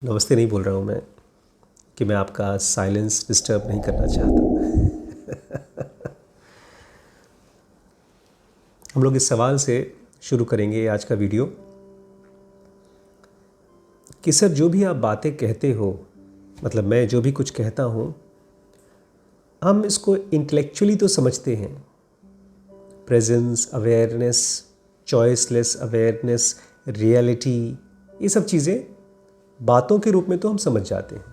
नमस्ते नहीं बोल रहा हूँ मैं कि मैं आपका साइलेंस डिस्टर्ब नहीं करना चाहता। हम लोग इस सवाल से शुरू करेंगे आज का वीडियो कि सर जो भी आप बातें कहते हो, मतलब मैं जो भी कुछ कहता हूँ, हम इसको इंटेलेक्चुअली तो समझते हैं। Presence, awareness, choiceless awareness, reality, ये सब चीज़ें बातों के रूप में तो हम समझ जाते हैं,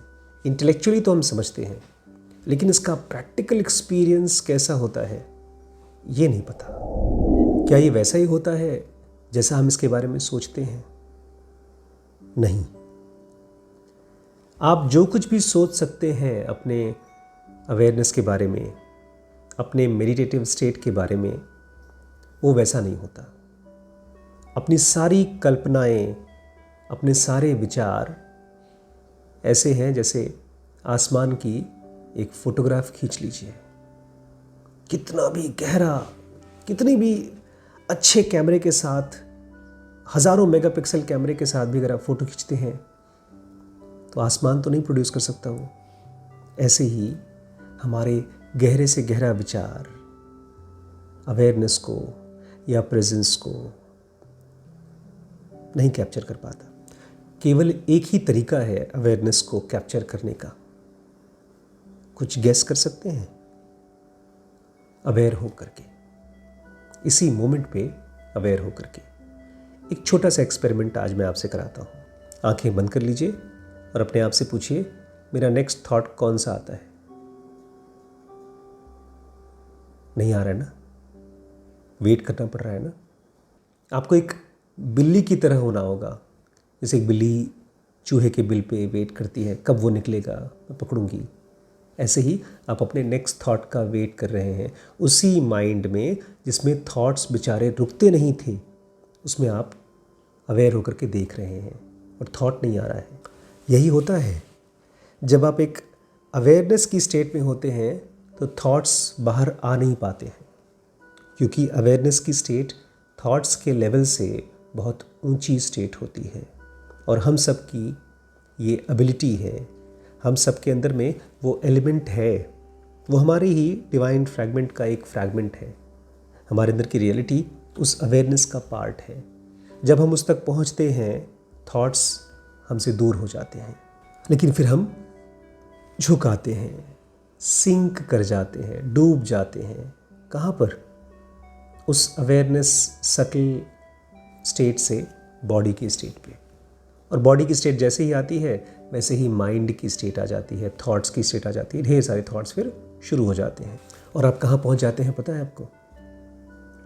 इंटेलेक्चुअली तो हम समझते हैं, लेकिन इसका प्रैक्टिकल एक्सपीरियंस कैसा होता है ये नहीं पता। क्या ये वैसा ही होता है जैसा हम इसके बारे में सोचते हैं? नहीं। आप जो कुछ भी सोच सकते हैं अपने अवेयरनेस के बारे में, अपने मेडिटेटिव स्टेट के बारे में, वो वैसा नहीं होता। अपनी सारी कल्पनाएं, अपने सारे विचार ऐसे हैं जैसे आसमान की एक फोटोग्राफ खींच लीजिए। कितना भी गहरा, कितनी भी अच्छे कैमरे के साथ, हज़ारों मेगापिक्सल कैमरे के साथ भी अगर आप फ़ोटो खींचते हैं तो आसमान तो नहीं प्रोड्यूस कर सकता वो। ऐसे ही हमारे गहरे से गहरा विचार अवेयरनेस को या प्रेजेंस को नहीं कैप्चर कर पाता। केवल एक ही तरीका है अवेयरनेस को कैप्चर करने का। कुछ गेस कर सकते हैं? अवेयर हो करके, इसी मोमेंट पे अवेयर हो करके। एक छोटा सा एक्सपेरिमेंट आज मैं आपसे कराता हूँ। आंखें बंद कर लीजिए और अपने आप से पूछिए, मेरा नेक्स्ट थॉट कौन सा आता है? नहीं आ रहा है ना? वेट करना पड़ रहा है ना? आपको एक बिल्ली की तरह होना होगा। जैसे एक बिल्ली चूहे के बिल पे वेट करती है, कब वो निकलेगा, मैं पकड़ूंगी। ऐसे ही आप अपने नेक्स्ट थॉट का वेट कर रहे हैं, उसी माइंड में जिसमें थॉट्स बेचारे रुकते नहीं थे, उसमें आप अवेयर होकर के देख रहे हैं और थॉट नहीं आ रहा है। यही होता है जब आप एक अवेयरनेस की स्टेट में होते हैं तो थॉट्स बाहर आ नहीं पाते हैं, क्योंकि अवेयरनेस की स्टेट थॉट्स के लेवल से बहुत ऊंची स्टेट होती है। और हम सब की ये एबिलिटी है, हम सब के अंदर में वो एलिमेंट है, वो हमारी ही डिवाइन फ्रैगमेंट का एक फ्रैगमेंट है। हमारे अंदर की रियलिटी उस अवेयरनेस का पार्ट है। जब हम उस तक पहुंचते हैं, थॉट्स हमसे दूर हो जाते हैं, लेकिन फिर हम झुक आते हैं, सिंक कर जाते हैं, डूब जाते हैं। कहाँ पर? उस अवेयरनेस सटल स्टेट से बॉडी की स्टेट पे। और बॉडी की स्टेट जैसे ही आती है वैसे ही माइंड की स्टेट आ जाती है, थॉट्स की स्टेट आ जाती है। ढेर सारे थॉट्स फिर शुरू हो जाते हैं और आप कहाँ पहुँच जाते हैं पता है आपको?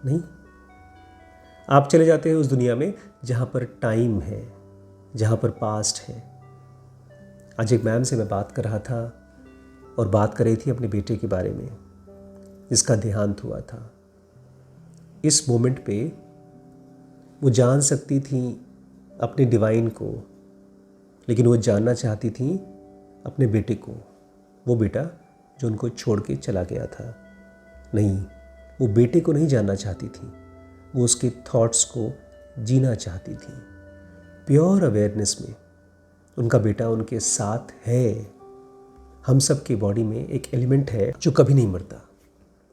नहीं। आप चले जाते हैं उस दुनिया में जहाँ पर टाइम है, जहाँ पर पास्ट है। आज एक मैम से मैं बात कर रहा था और बात कर रही थी अपने बेटे के बारे में जिसका देहांत हुआ था। इस मोमेंट पे वो जान सकती थी अपने डिवाइन को, लेकिन वो जानना चाहती थी अपने बेटे को, वो बेटा जो उनको छोड़ के चला गया था। नहीं, वो बेटे को नहीं जानना चाहती थी, वो उसके थॉट्स को जीना चाहती थी। प्योर अवेयरनेस में उनका बेटा उनके साथ है। हम सब की बॉडी में एक एलिमेंट है जो कभी नहीं मरता,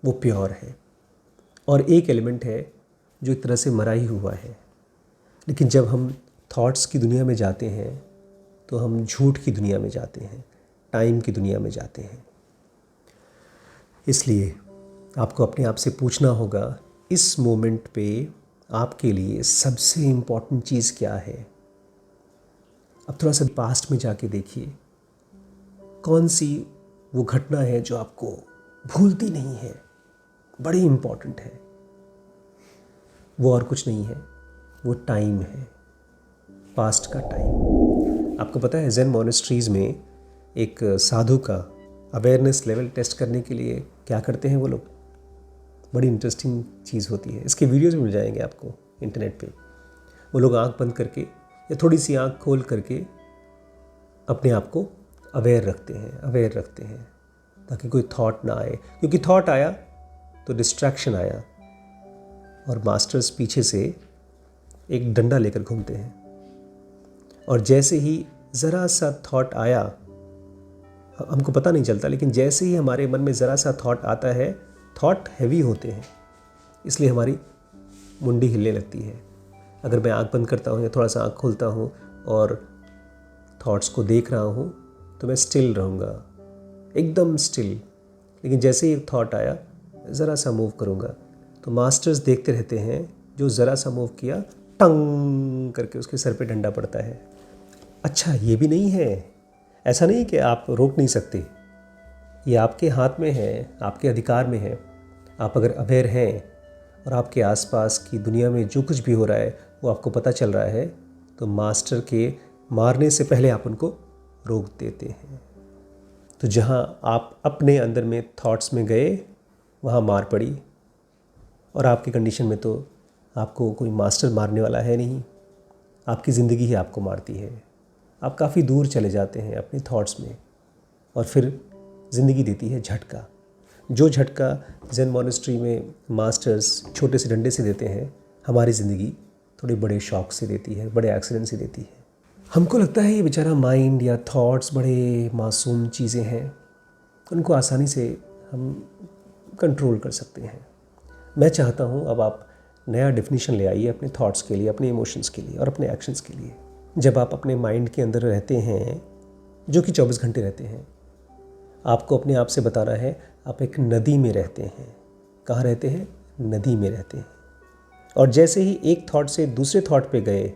वो प्योर है। और एक एलिमेंट है जो एक तरह से मरा ही हुआ है। लेकिन जब हम थॉट्स की दुनिया में जाते हैं तो हम झूठ की दुनिया में जाते हैं, टाइम की दुनिया में जाते हैं। इसलिए आपको अपने आप से पूछना होगा, इस मोमेंट पे आपके लिए सबसे इम्पॉर्टेंट चीज़ क्या है? अब थोड़ा सा पास्ट में जाके देखिए, कौन सी वो घटना है जो आपको भूलती नहीं है, बड़ी इम्पॉर्टेंट है। वो और कुछ नहीं है, वो टाइम है, पास्ट का टाइम। आपको पता है ज़ेन मोनेस्ट्रीज़ में एक साधु का अवेयरनेस लेवल टेस्ट करने के लिए क्या करते हैं वो लोग? बड़ी इंटरेस्टिंग चीज़ होती है। इसके वीडियोज़ मिल जाएंगे आपको इंटरनेट पे। वो लोग आंख बंद करके या थोड़ी सी आंख खोल करके अपने आप को अवेयर रखते हैं ताकि कोई थॉट ना आए, क्योंकि थॉट आया तो डिस्ट्रैक्शन आया और मास्टर्स पीछे से एक डंडा लेकर घूमते हैं। और जैसे ही ज़रा सा थॉट आया, हमको पता नहीं चलता, लेकिन जैसे ही हमारे मन में ज़रा सा थॉट आता है, थॉट हैवी होते हैं, इसलिए हमारी मुंडी हिलने लगती है। अगर मैं आंख बंद करता हूँ या थोड़ा सा आंख खोलता हूँ और थॉट्स को देख रहा हूँ तो मैं स्टिल रहूँगा, एकदम स्टिल। लेकिन जैसे ही एक थॉट आया, ज़रा सा मूव करूँगा, तो मास्टर्स देखते रहते हैं, जो ज़रा सा मूव किया, टंग करके उसके सर पे डंडा पड़ता है। अच्छा, ये भी नहीं है, ऐसा नहीं कि आप रोक नहीं सकते, ये आपके हाथ में है, आपके अधिकार में है। आप अगर अवेयर हैं और आपके आसपास की दुनिया में जो कुछ भी हो रहा है वो आपको पता चल रहा है, तो मास्टर के मारने से पहले आप उनको रोक देते हैं। तो जहाँ आप अपने अंदर में थॉट्स में गए, वहाँ मार पड़ी। और आपकी कंडीशन में तो आपको कोई मास्टर मारने वाला है नहीं, आपकी ज़िंदगी ही आपको मारती है। आप काफ़ी दूर चले जाते हैं अपने थॉट्स में, और फिर ज़िंदगी देती है झटका। जो झटका ज़ेन मॉनेस्ट्री में मास्टर्स छोटे से डंडे से देते हैं, हमारी ज़िंदगी थोड़े बड़े शॉक से देती है, बड़े एक्सीडेंट से देती है। हमको लगता है ये बेचारा माइंड या थॉट्स बड़े मासूम चीज़ें हैं, उनको आसानी से हम कंट्रोल कर सकते हैं। मैं चाहता हूँ अब आप नया डेफिनेशन ले आइए अपने थॉट्स के लिए, अपने इमोशंस के लिए और अपने एक्शंस के लिए। जब आप अपने माइंड के अंदर रहते हैं, जो कि 24 घंटे रहते हैं, आपको अपने आप से बताना है आप एक नदी में रहते हैं। कहाँ रहते हैं? नदी में रहते हैं। और जैसे ही एक थॉट से दूसरे थॉट पे गए,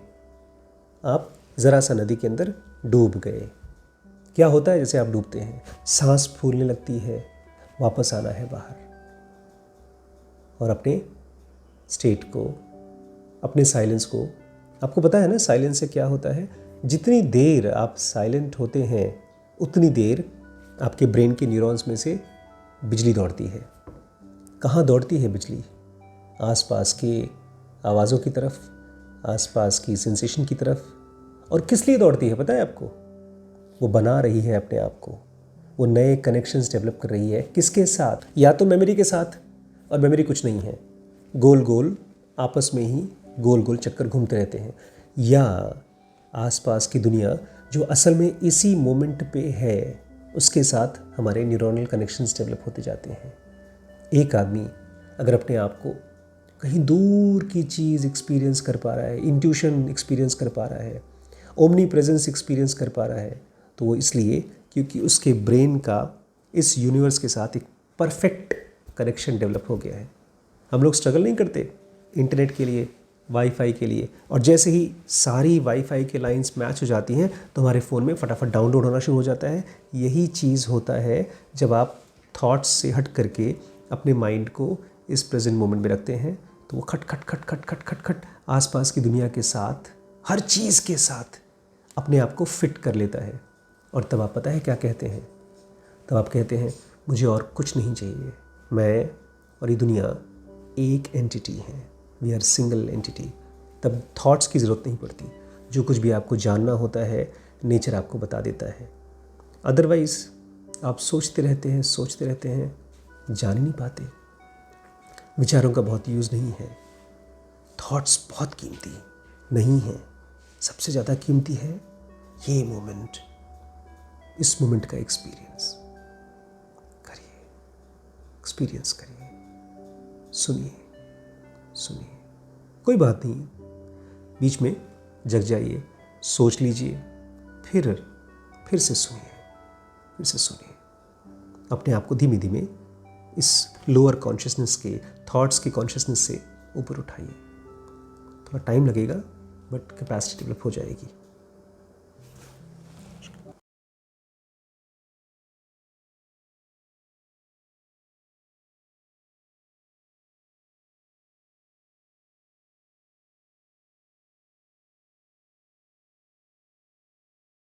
आप ज़रा सा नदी के अंदर डूब गए। क्या होता है जैसे आप डूबते हैं? सांस फूलने लगती है, वापस आना है बाहर और अपने स्टेट को, अपने साइलेंस को। आपको पता है ना साइलेंस से क्या होता है? जितनी देर आप साइलेंट होते हैं उतनी देर आपके ब्रेन के न्यूरॉन्स में से बिजली दौड़ती है। कहाँ दौड़ती है बिजली? आसपास के आवाज़ों की तरफ, आसपास की सेंसेशन की तरफ। और किस लिए दौड़ती है पता है आपको? वो बना रही है अपने आप को, वो नए कनेक्शंस डेवलप कर रही है। किसके साथ? या तो मेमोरी के साथ, और मेमोरी कुछ नहीं है, गोल गोल आपस में ही गोल गोल चक्कर घूमते रहते हैं। या आसपास की दुनिया जो असल में इसी मोमेंट पे है, उसके साथ हमारे न्यूरॉनल कनेक्शंस डेवलप होते जाते हैं। एक आदमी अगर अपने आप को कहीं दूर की चीज़ एक्सपीरियंस कर पा रहा है, इंट्यूशन एक्सपीरियंस कर पा रहा है, ओमनी प्रेजेंस एक्सपीरियंस कर पा रहा है, तो वो इसलिए क्योंकि उसके ब्रेन का इस यूनिवर्स के साथ एक परफेक्ट कनेक्शन डेवलप हो गया है। हम लोग स्ट्रगल नहीं करते इंटरनेट के लिए, वाईफाई के लिए, और जैसे ही सारी वाईफाई के लाइंस मैच हो जाती हैं तो हमारे फ़ोन में फटाफट डाउनलोड होना शुरू हो जाता है। यही चीज़ होता है जब आप थॉट्स से हट करके अपने माइंड को इस प्रेजेंट मोमेंट में रखते हैं, तो वो खट खट खट खट खट खट खट आसपास की दुनिया के साथ, हर चीज़ के साथ अपने आप को फिट कर लेता है। और तब आप पता है क्या कहते हैं? तब आप कहते हैं मुझे और कुछ नहीं चाहिए, मैं और ये दुनिया एक एंटिटी है, वी आर सिंगल एंटिटी। तब थॉट्स की ज़रूरत नहीं पड़ती। जो कुछ भी आपको जानना होता है नेचर आपको बता देता है। अदरवाइज़ आप सोचते रहते हैं, जान ही नहीं पाते। विचारों का बहुत यूज़ नहीं है। थॉट्स बहुत कीमती नहीं है, सबसे ज़्यादा कीमती है ये मोमेंट, इस मोमेंट का एक्सपीरियंस करिए, एक्सपीरियंस करिए, सुनिए। कोई बात नहीं, बीच में जग जाइए, सोच लीजिए, फिर से सुनिए। अपने आप को धीमे धीमे इस लोअर कॉन्शियसनेस के, थॉट्स की कॉन्शियसनेस से ऊपर उठाइए। थोड़ा टाइम लगेगा बट कैपेसिटी डेवलप हो जाएगी।